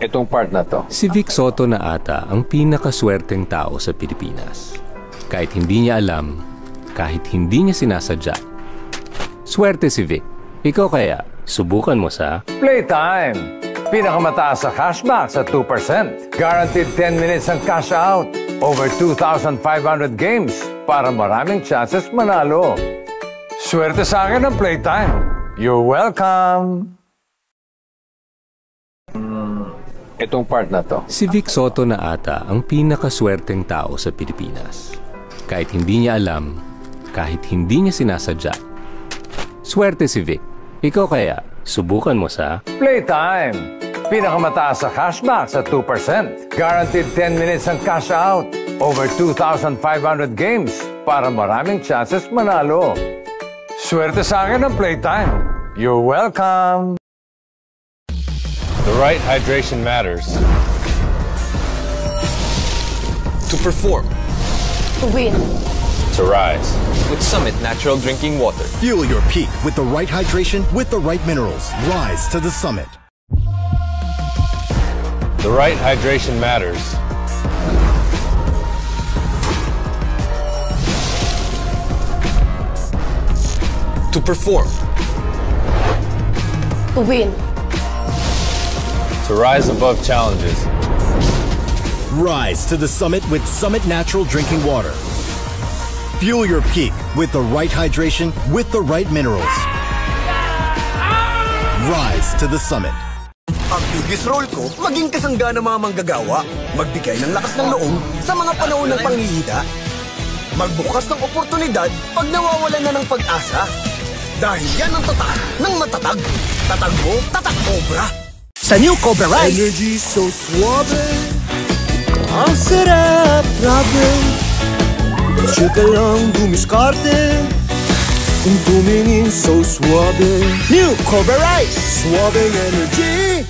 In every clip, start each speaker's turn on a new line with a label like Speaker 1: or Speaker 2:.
Speaker 1: Itong part na to.
Speaker 2: Si Vic Soto na ata ang pinakaswerteng tao sa Pilipinas. Kahit hindi niya alam, kahit hindi niya sinasadya. Swerte si Vic. Ikaw kaya, subukan mo sa
Speaker 1: Playtime! Pinakamataas sa cashback sa 2%. Guaranteed 10 minutes ang cash out. Over 2,500 games para maraming chances manalo. Swerte sa akin ang Playtime. You're welcome! Itong part na to.
Speaker 2: Si Vic Soto na ata ang pinakaswerteng tao sa Pilipinas. Kahit hindi niya alam, kahit hindi niya sinasadya. Swerte si Vic. Ikaw kaya, subukan mo sa
Speaker 1: Playtime! Pinakamataas sa cashback sa 2%. Guaranteed 10 minutes ang cash out. Over 2,500 games para maraming chances manalo. Swerte sa akin ang Playtime. You're welcome! The right hydration matters.
Speaker 3: To perform.
Speaker 4: To win.
Speaker 1: To rise.
Speaker 3: With Summit Natural Drinking Water.
Speaker 5: Fuel your peak with the right hydration with the right minerals. Rise to the summit.
Speaker 1: The right hydration matters.
Speaker 3: To perform.
Speaker 4: To win.
Speaker 1: To rise above challenges.
Speaker 5: Rise to the summit with Summit Natural Drinking Water. Fuel your peak with the right hydration with the right minerals. Rise to the summit.
Speaker 6: Ang biggest role ko, maging kasangga ng mga manggagawa. Magbigay ng lakas ng loob sa mga panahon ng panghihina. Magbukas ng oportunidad pag nawawalan na ng pag-asa. Dahil yan ang tatak ng matatag. Tatag mo, tatak Cobra. Sa new Cobra Rice.
Speaker 7: Energy so suave. Ang sarap, grabe. Tsaka lang dumiskarte. Kung tumingin so suave.
Speaker 6: New Cobra Rice.
Speaker 7: Suaveng energy.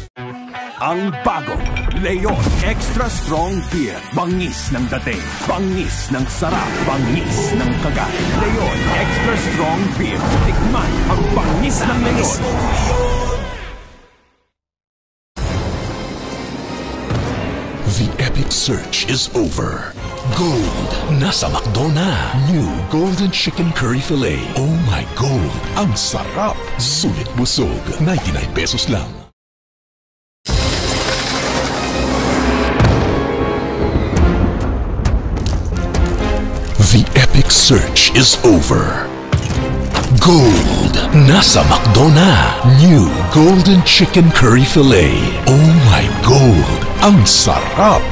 Speaker 8: Ang bagong Leon Extra Strong Beer. Bangis ng dating, bangis ng sarap, bangis ng kagat. Leon Extra Strong Beer. Tikman ang bangis ng Leon.
Speaker 9: The epic search is over. Gold, nasa McDo na. New Golden Chicken Curry Filet. Oh my gold, ang sarap. Sulit busog, 99 pesos lang. The epic search is over. Gold, nasa McDo na. New Golden Chicken Curry Filet. Oh my gold, ang sarap.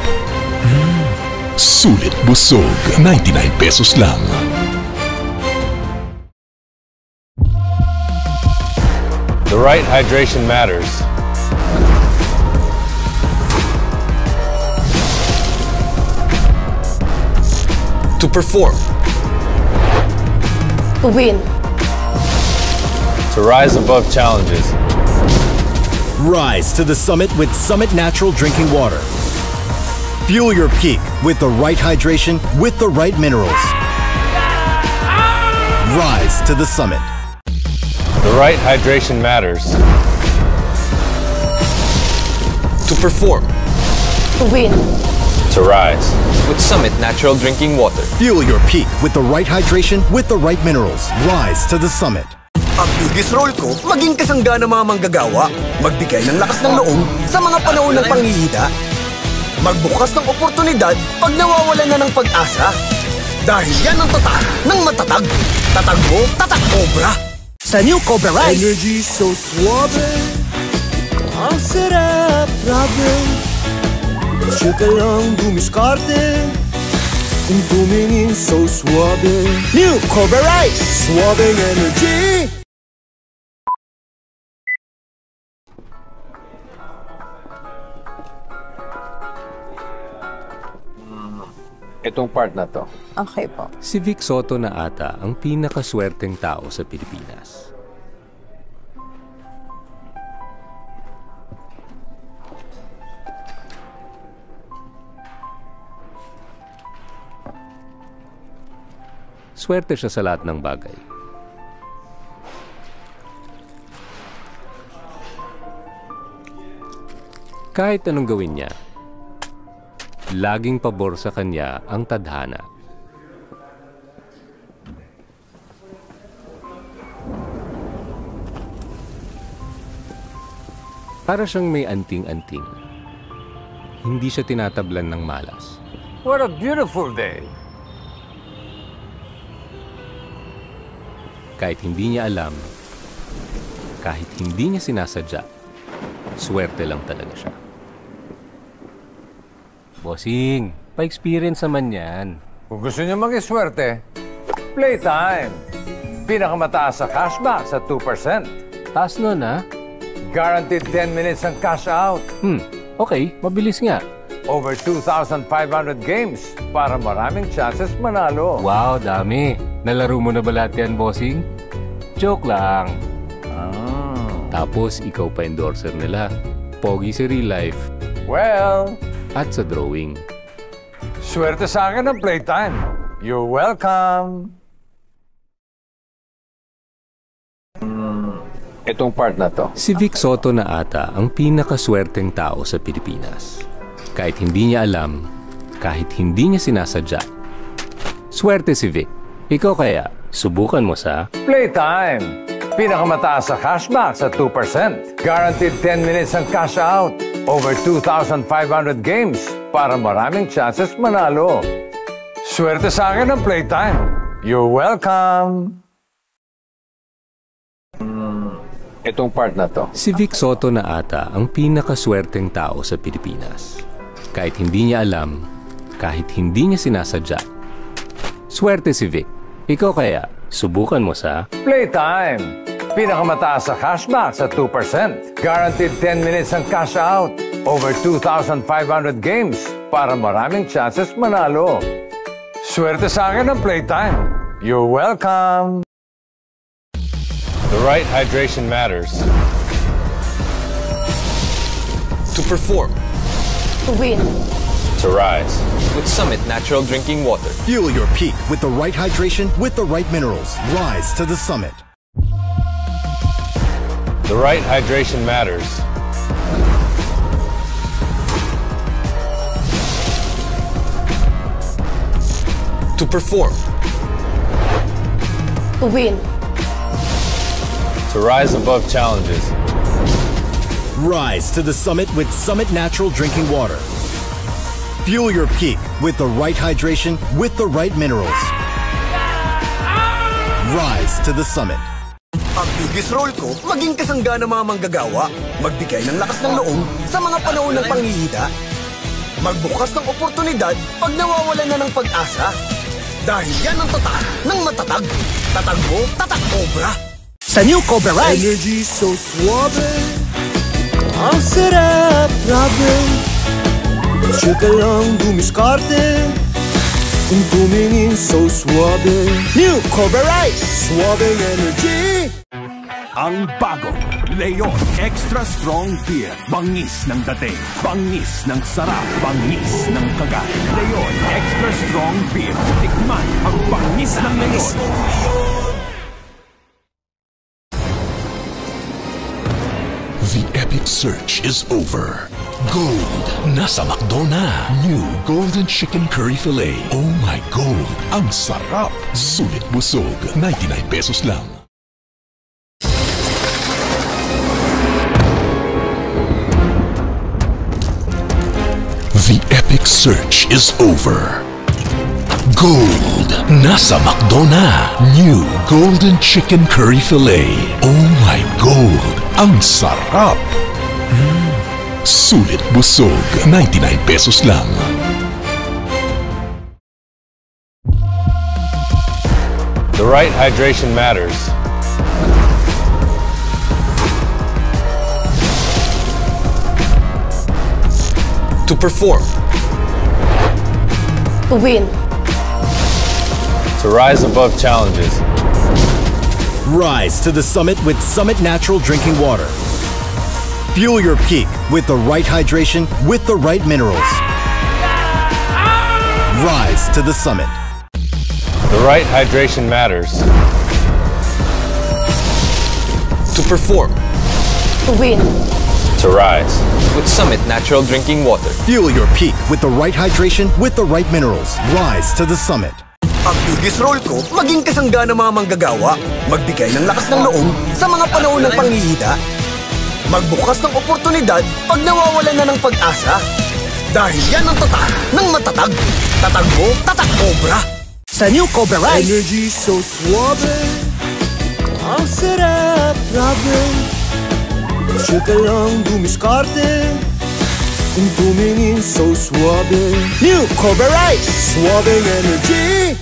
Speaker 9: Sulit busog, 99 pesos lang.
Speaker 1: The right hydration matters.
Speaker 3: To perform.
Speaker 4: To win.
Speaker 1: To rise above challenges.
Speaker 5: Rise to the summit with Summit Natural Drinking Water. Fuel your peak with the right hydration with the right minerals. Rise to the summit.
Speaker 1: The right hydration matters.
Speaker 3: To perform.
Speaker 4: To win.
Speaker 1: To rise.
Speaker 3: With Summit Natural Drinking Water.
Speaker 5: Fuel your peak with the right hydration with the right minerals. Rise to the summit.
Speaker 6: Ang biggest role ko, maging kasangga ng mga manggagawa. Magbigay ng lakas ng loob sa mga panahon ng panghihina. Magbukas ng oportunidad pag nawawalan na ng pag-asa. Dahil yan ang tatak ng matatag. Tatag mo, tatak Cobra. Sa new Cobra Rice.
Speaker 7: Energy so suave. Ang sarap, grabe. Tsaka lang dumiskarte. Kung tumingin so suave.
Speaker 6: New Cobra Rice.
Speaker 7: Suaveng energy.
Speaker 1: Itong part na to.
Speaker 4: Okay po.
Speaker 2: si Vic Soto na ata ang pinakaswerteng tao sa Pilipinas. Swerte siya sa lahat ng bagay. Kahit anong gawin niya, laging pabor sa kanya ang tadhana. Para siyang may anting-anting. Hindi siya tinatablan ng malas.
Speaker 1: What a beautiful day!
Speaker 2: Kahit hindi niya alam, kahit hindi niya sinasadya, swerte lang talaga siya. Bossing, pa-experience naman yan.
Speaker 1: Kung gusto niyo maging swerte, playtime! Pinakamataas sa cashback sa 2%.
Speaker 2: Taas nun, ha?
Speaker 1: Guaranteed 10 minutes ang cash out.
Speaker 2: Okay, mabilis nga.
Speaker 1: Over 2,500 games para maraming chances manalo.
Speaker 2: Wow, dami. Nalaro mo na ba lahat yan, bossing? Joke lang. Tapos, ikaw pa endorser nila. Pogi sa real life.
Speaker 1: Well,
Speaker 2: At sa drawing.
Speaker 1: swerte sa akin ang playtime. You're welcome. Itong part na to.
Speaker 2: Si Vic Soto na ata ang pinakaswerteng tao sa Pilipinas. Kahit hindi niya alam, kahit hindi niya sinasadya. Swerte si Vic. Ikaw kaya, subukan mo sa
Speaker 1: Playtime! Pinakamataas sa cashback sa 2%. Guaranteed 10 minutes ang cash out. Over 2,500 games para maraming chances manalo. Swerte sa akin ang playtime. You're welcome! Itong part na to.
Speaker 2: Si Vic Soto na ata ang pinakaswerteng tao sa Pilipinas. Kahit hindi niya alam, kahit hindi niya sinasadya. Swerte si Vic. Ikaw kaya, subukan mo sa
Speaker 1: Playtime! Pinakamataas sa cashback sa 2%. Guaranteed 10 minutes ang cash out. Over 2,500 games para maraming chances manalo. Swerte sa akin ang playtime. You're welcome!
Speaker 3: The right hydration matters. To perform.
Speaker 4: To win.
Speaker 3: To rise. With Summit Natural Drinking Water.
Speaker 5: Fuel your peak with the right hydration with the right minerals. Rise to the summit.
Speaker 3: The right hydration matters. To perform.
Speaker 4: To win.
Speaker 3: To rise above challenges.
Speaker 5: Rise to the summit with Summit Natural Drinking Water. Fuel your peak with the right hydration with the right minerals. Rise to the summit.
Speaker 6: Ang biggest role ko, maging kasangga ng mga manggagawa. Magbigay ng lakas ng loob sa mga panahon ng panghihina. Magbukas ng oportunidad pag nawawalan na ng pag-asa. Dahil yan ang tatak ng matatag. Tatag mo, tatak Cobra. Sa new Cobra Rice.
Speaker 7: Energy so suave. Ang sarap, grabe. Tsaka lang dumiskarte. Kung tumingin so suave.
Speaker 6: New Cobra Rice.
Speaker 7: Suave energy.
Speaker 8: Ang bagong Leon Extra Strong Beer. Bangis ng dating, bangis ng sarap, bangis ng kagat. Leon Extra Strong Beer. Tikman ang bangis ng Leon.
Speaker 9: The epic search is over. Gold, nasa McDo na. New Golden Chicken Curry Filet. Oh my gold, ang sarap. Sulit busog, 99 pesos lang. The epic search is over. Gold, nasa McDo na. New Golden Chicken Curry Filet. Oh my gold, ang sarap. Sulit busog, 99 pesos lang.
Speaker 3: The right hydration matters. To perform.
Speaker 4: To win.
Speaker 3: To rise above challenges.
Speaker 5: Rise to the summit with Summit Natural Drinking Water. Fuel your peak with the right hydration with the right minerals. Rise to the summit.
Speaker 3: The right hydration matters. To perform.
Speaker 4: To win.
Speaker 3: To rise. with Summit Natural Drinking Water.
Speaker 5: Fuel your peak with the right hydration with the right minerals. Rise to the summit.
Speaker 6: Ang Dugis Roll ko, maging kasangga ng mga manggagawa. Magbigay ng lakas ng loob sa mga panahon ng panghihina. Magbukas ng oportunidad pag nawawalan na ng pag-asa. Dahil yan ang tatak ng matatag. Tatag mo, tatak Cobra. Sa new Cobra Rice.
Speaker 7: Energy so suave. Ang sarap, grabe. Tsaka lang dumiskarte. Kung tumingin so suave.
Speaker 6: New Cobra Rice.
Speaker 7: Suaveng energy.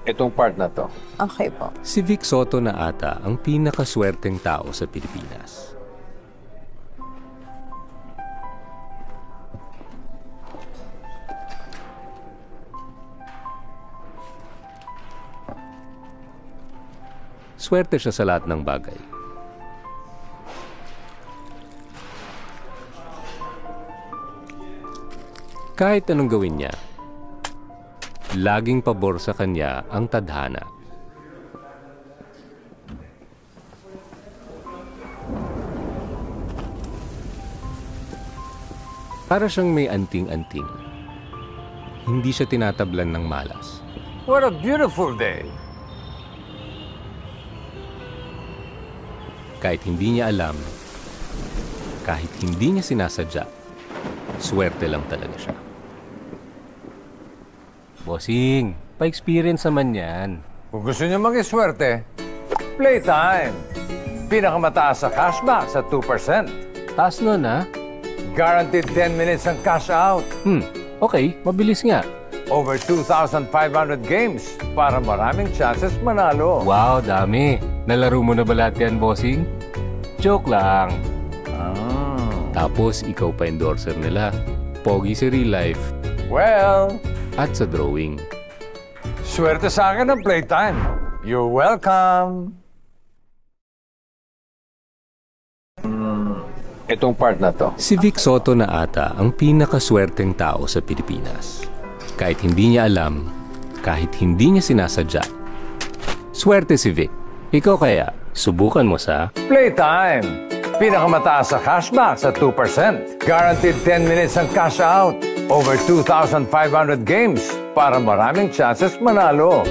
Speaker 1: Itong part na to.
Speaker 4: Okay po.
Speaker 2: Si Vic Soto na ata ang pinakaswerteng tao sa Pilipinas. Swerte siya sa lahat ng bagay. Kahit anong gawin niya, laging pabor sa kanya ang tadhana. Para siyang may anting-anting. Hindi siya tinatablan ng malas.
Speaker 1: What a beautiful day!
Speaker 2: Kahit hindi niya alam, kahit hindi niya sinasadya, swerte lang talaga siya. Bossing, pa-experience naman yan.
Speaker 1: Kung gusto niyo mag-iswerte, playtime! Pinakamataas sa cashback sa 2%.
Speaker 2: Taas nun, ha?
Speaker 1: Guaranteed 10 minutes ang cash out.
Speaker 2: Okay, mabilis nga.
Speaker 1: Over 2,500 games para maraming chances manalo.
Speaker 2: Wow, dami. Nalaro mo na ba lahat yan, bossing? Joke lang. Tapos, ikaw pa endorser nila. Pogi sa real life.
Speaker 1: Well,
Speaker 2: At sa drawing.
Speaker 1: swerte sa akin ang playtime. You're welcome. Itong part na to.
Speaker 2: Si Vic Soto na ata ang pinakaswerteng tao sa Pilipinas. Kahit hindi niya alam, kahit hindi niya sinasadya. Swerte si Vic. Ikaw kaya, subukan mo sa
Speaker 1: Playtime! Pinakamataas sa cashback sa 2%. Guaranteed 10 minutes ang cash out. Over 2,500 games para maraming chances manalo.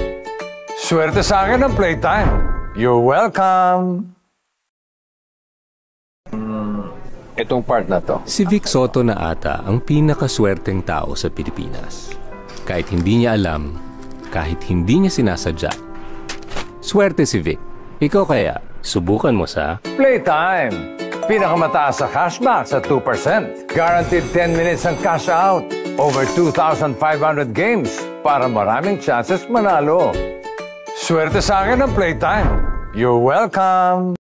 Speaker 1: Swerte sa akin ang playtime. You're welcome. Itong part na to.
Speaker 2: Si Vic Soto na ata ang pinakaswerteng tao sa Pilipinas. Kahit hindi niya alam, kahit hindi niya sinasadya. Swerte si Vic. Ikaw kaya, subukan mo sa
Speaker 1: Playtime! Pinakamataas sa cashback sa 2%. Guaranteed 10 minutes ang cash out. Over 2,500 games para maraming chances manalo. Swerte sa akin ang playtime. You're welcome.